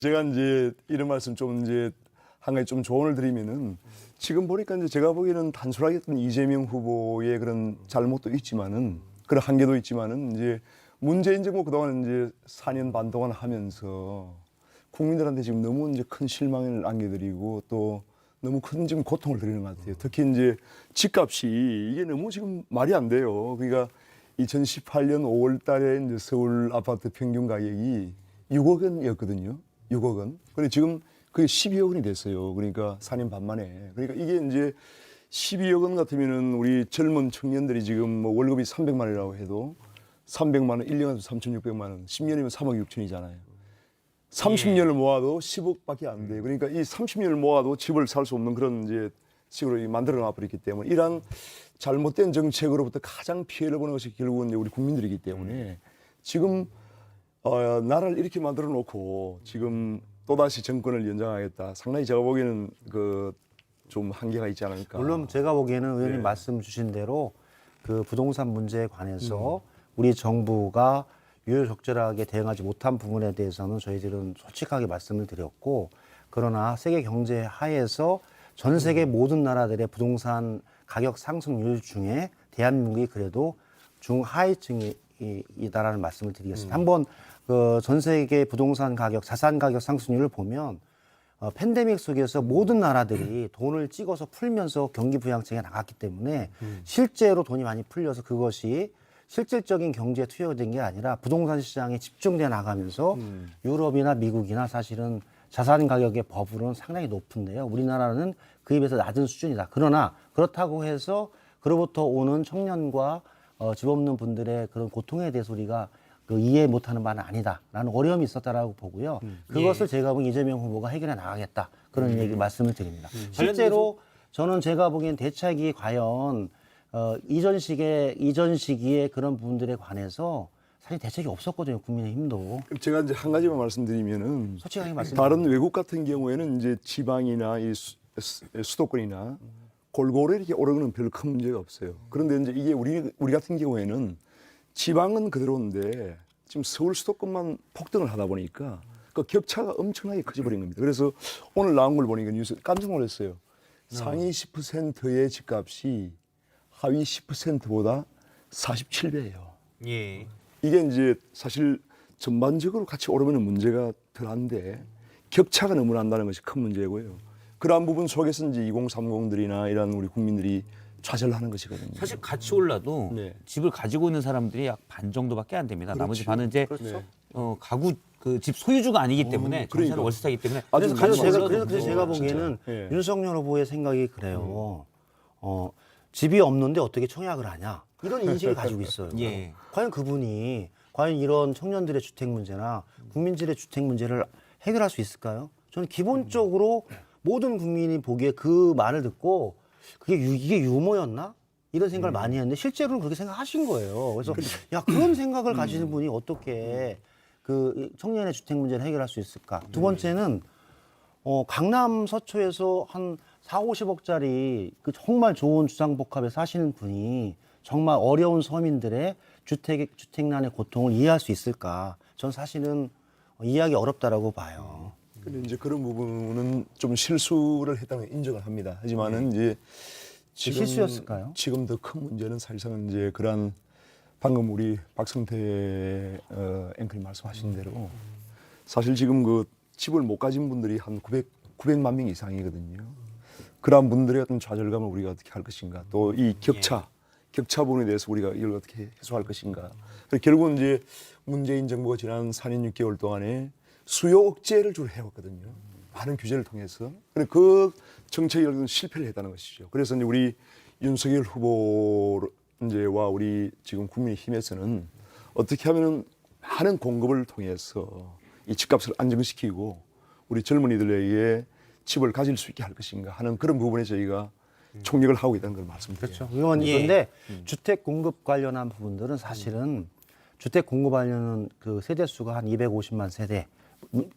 제가 이제 이런 말씀 좀 이제 한 가지 좀 조언을 드리면은 지금 보니까 이제 제가 보기에는 단순하게 어떤 이재명 후보의 그런 잘못도 있지만은 그런 한계도 있지만은 이제 문재인 정부 그동안 이제 4년 반 동안 하면서 국민들한테 지금 너무 이제 큰 실망을 안겨드리고 또 너무 큰 지금 고통을 드리는 것 같아요. 특히 이제 집값이 이게 너무 지금 말이 안 돼요. 그러니까 2018년 5월 달에 이제 서울 아파트 평균 가격이 6억 원이었거든요. 6억 원. 근데 지금 그게 12억 원이 됐어요. 그러니까 4년 반 만에. 그러니까 이게 이제 12억 원 같으면은 우리 젊은 청년들이 지금 뭐 월급이 300만 원이라고 해도 300만 원, 1년에 3,600만 원, 10년이면 3억 6천이잖아요. 30년을 모아도 10억밖에 안 돼요. 그러니까 이 30년을 모아도 집을 살 수 없는 그런 이제 식으로 만들어 놔버렸기 때문에 이러한 잘못된 정책으로부터 가장 피해를 보는 것이 결국은 이제 우리 국민들이기 때문에 지금 나라를 이렇게 만들어 놓고 지금 또다시 정권을 연장하겠다. 상당히 제가 보기에는 그 좀 한계가 있지 않을까. 물론 제가 보기에는 의원님 네. 말씀 주신 대로 그 부동산 문제에 관해서 우리 정부가 유효적절하게 대응하지 못한 부분에 대해서는 저희들은 솔직하게 말씀을 드렸고, 그러나 세계 경제 하에서 전 세계 모든 나라들의 부동산 가격 상승률 중에 대한민국이 그래도 중하위층이다라는 말씀을 드리겠습니다. 한번 그 전 세계 부동산 가격, 자산 가격 상승률을 보면 팬데믹 속에서 모든 나라들이 돈을 찍어서 풀면서 경기 부양책에 나갔기 때문에 실제로 돈이 많이 풀려서 그것이 실질적인 경제에 투여된 게 아니라 부동산 시장에 집중돼 나가면서 유럽이나 미국이나 사실은 자산 가격의 버블은 상당히 높은데요. 우리나라는 그에 비해서 낮은 수준이다. 그러나 그렇다고 해서 그로부터 오는 청년과 집 없는 분들의 그런 고통에 대해서 우리가 그 이해 못하는 바는 아니다라는 어려움이 있었다라고 보고요. 그것을 제가 보기엔 이재명 후보가 해결해 나가겠다 그런 얘기 말씀을 드립니다. 실제로 저는 제가 보기엔 대책이 과연 이전 시기에 그런 부분들에 관해서 사실 대책이 없었거든요. 국민의힘도. 제가 이제 한 가지만 말씀드리면은 솔직하게 다른 외국 같은 경우에는 이제 지방이나 이 수도권이나 골고루 이렇게 오르는 별 큰 문제가 없어요. 그런데 이제 이게 우리 같은 경우에는 지방은 그대로인데 지금 서울 수도권만 폭등을 하다 보니까 그 격차가 엄청나게 커져버린 겁니다. 그래서 오늘 나온 걸 보니까 뉴스 깜짝 놀랐어요. 상위 10%의 집값이 하위 10%보다 47배예요. 예. 이게 이제 사실 전반적으로 같이 오르면 문제가 덜한데 격차가 너무 난다는 것이 큰 문제고요. 그러한 부분 속에서 이제 2030들이나 이런 우리 국민들이 좌절하는 것이거든요. 사실 같이 올라도 네. 집을 가지고 있는 사람들이 약 반 정도밖에 안 됩니다. 나머지 반은 이제 그렇죠. 가구 그 집 소유주가 아니기 때문에 그러니까. 전세는 월세이기 때문에 아주 그래서 제가 보기에는 예. 윤석열 후보의 생각이 그래요. 집이 없는데 어떻게 청약을 하냐 이런 인식을 가지고 있어요. 예. 과연 이런 청년들의 주택 문제나 국민들의 주택 문제를 해결할 수 있을까요? 저는 기본적으로 모든 국민이 보기에 그 말을 듣고 이게 유머였나? 이런 생각을 많이 했는데 실제로는 그렇게 생각하신 거예요. 그래서 야 그런 생각을 가지는 분이 어떻게 그 청년의 주택 문제를 해결할 수 있을까? 두 번째는 강남 서초에서 한 4, 50억짜리 그 정말 좋은 주상복합에 사시는 분이 정말 어려운 서민들의 주택난의 고통을 이해할 수 있을까? 전 사실은 이해하기 어렵다라고 봐요. 근데 이제 그런 부분은 좀 실수를 했다는 인정을 합니다. 하지만은 이제 실수였을까요? 지금 더 큰 문제는 사실상은 이제 그런 방금 우리 박성태 앵커님 말씀하신 대로 사실 지금 그 집을 못 가진 분들이 한 900만 명 이상이거든요. 그러한 분들의 어떤 좌절감을 우리가 어떻게 할 것인가, 또 이 격차 부분에 대해서 우리가 이걸 어떻게 해소할 것인가. 결국은 이제 문재인 정부가 지난 4년 6개월 동안에 수요 억제를 주로 해왔거든요. 많은 규제를 통해서. 그 정책이 실패를 했다는 것이죠. 그래서 이제 우리 윤석열 후보와 우리 지금 국민의힘에서는 어떻게 하면은 많은 공급을 통해서 이 집값을 안정시키고 우리 젊은이들에게 집을 가질 수 있게 할 것인가 하는 그런 부분에 저희가 총력을 하고 있다는 걸 말씀드려요. 그렇죠. 의원님, 예. 그런데 주택 공급 관련한 부분들은 사실은 주택 공급하려는 그 세대 수가 한 250만 세대,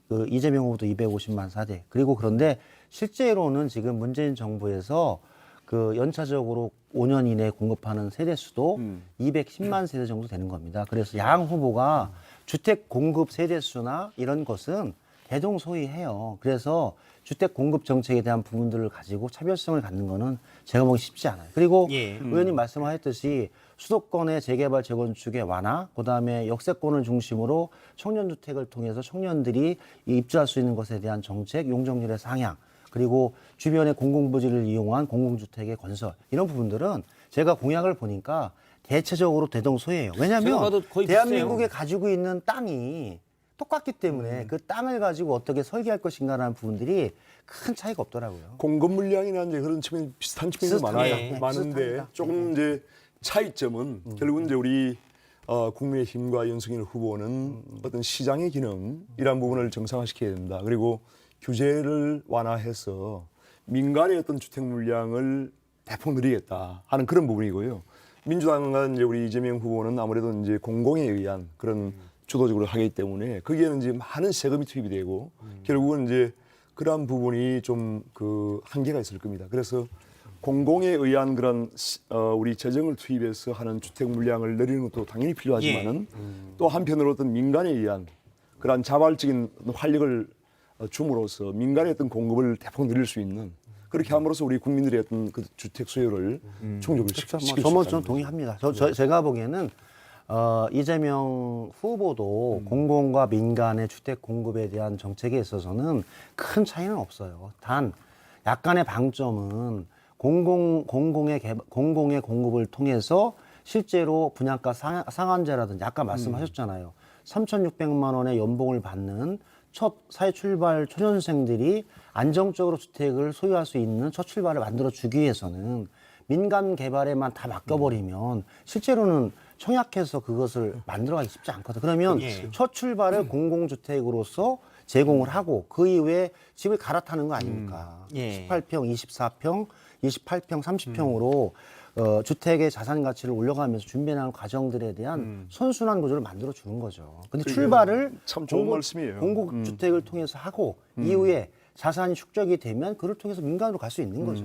그 이재명 후보도 250만 세대. 그리고 그런데 실제로는 지금 문재인 정부에서 그 연차적으로 5년 이내에 공급하는 세대 수도 210만 세대 정도 되는 겁니다. 그래서 양 후보가 주택 공급 세대 수나 이런 것은 대동소이해요. 그래서 주택 공급 정책에 대한 부분들을 가지고 차별성을 갖는 거는 제가 보기 쉽지 않아요. 그리고 예. 의원님 말씀하셨듯이 수도권의 재개발 재건축의 완화, 그다음에 역세권을 중심으로 청년주택을 통해서 청년들이 입주할 수 있는 것에 대한 정책, 용적률의 상향, 그리고 주변의 공공부지를 이용한 공공주택의 건설, 이런 부분들은 제가 공약을 보니까 대체적으로 대동소이해요. 제가 왜냐하면 봐도 거의 대한민국에 가지고 있는 땅이 똑같기 때문에 그 땅을 가지고 어떻게 설계할 것인가라는 부분들이 큰 차이가 없더라고요. 공급 물량이나 이제 그런 측면 비슷한 측면이 많아요. 네. 많은데 비슷합니다. 조금 이제 차이점은 결국은 이제 우리 국민의힘과 윤석열 후보는 어떤 시장의 기능 이런 부분을 정상화시켜야 된다. 그리고 규제를 완화해서 민간의 어떤 주택 물량을 대폭 늘리겠다 하는 그런 부분이고요. 민주당과 이제 우리 이재명 후보는 아무래도 이제 공공에 의한 그런 주도적으로 하기 때문에 거기에는 이제 많은 세금이 투입이 되고 결국은 이제 그러한 부분이 좀 그 한계가 있을 겁니다. 그래서 공공에 의한 그런 우리 재정을 투입해서 하는 주택 물량을 늘리는 것도 당연히 필요하지만은 또 한편으로 어떤 민간에 의한 그러한 자발적인 활력을 줌으로써 민간의 어떤 공급을 대폭 늘릴 수 있는 그렇게 함으로써 우리 국민들의 어떤 그 주택 수요를 충족을 시킬 수 저는 있다는 동의합니다. 제가 보기에는 이재명 후보도 공공과 민간의 주택 공급에 대한 정책에 있어서는 큰 차이는 없어요. 단 약간의 방점은 공공의 공급을 통해서 실제로 분양가 상한제라든지 아까 말씀하셨잖아요. 3,600만 원의 연봉을 받는 첫 사회 출발 초년생들이 안정적으로 주택을 소유할 수 있는 첫 출발을 만들어 주기 위해서는 민간 개발에만 다 맡겨버리면 실제로는 청약해서 그것을 만들어가기 쉽지 않거든요. 그러면 첫 출발을 공공주택으로서 제공을 하고 그 이후에 집을 갈아타는 거 아닙니까? 18평, 24평, 28평, 30평으로 주택의 자산 가치를 올려가면서 준비하는 과정들에 대한 선순환 구조를 만들어 주는 거죠. 근데 출발을 참 좋은 말씀이에요. 공공주택을 통해서 하고 이후에 자산이 축적이 되면 그를 통해서 민간으로 갈 수 있는 거죠.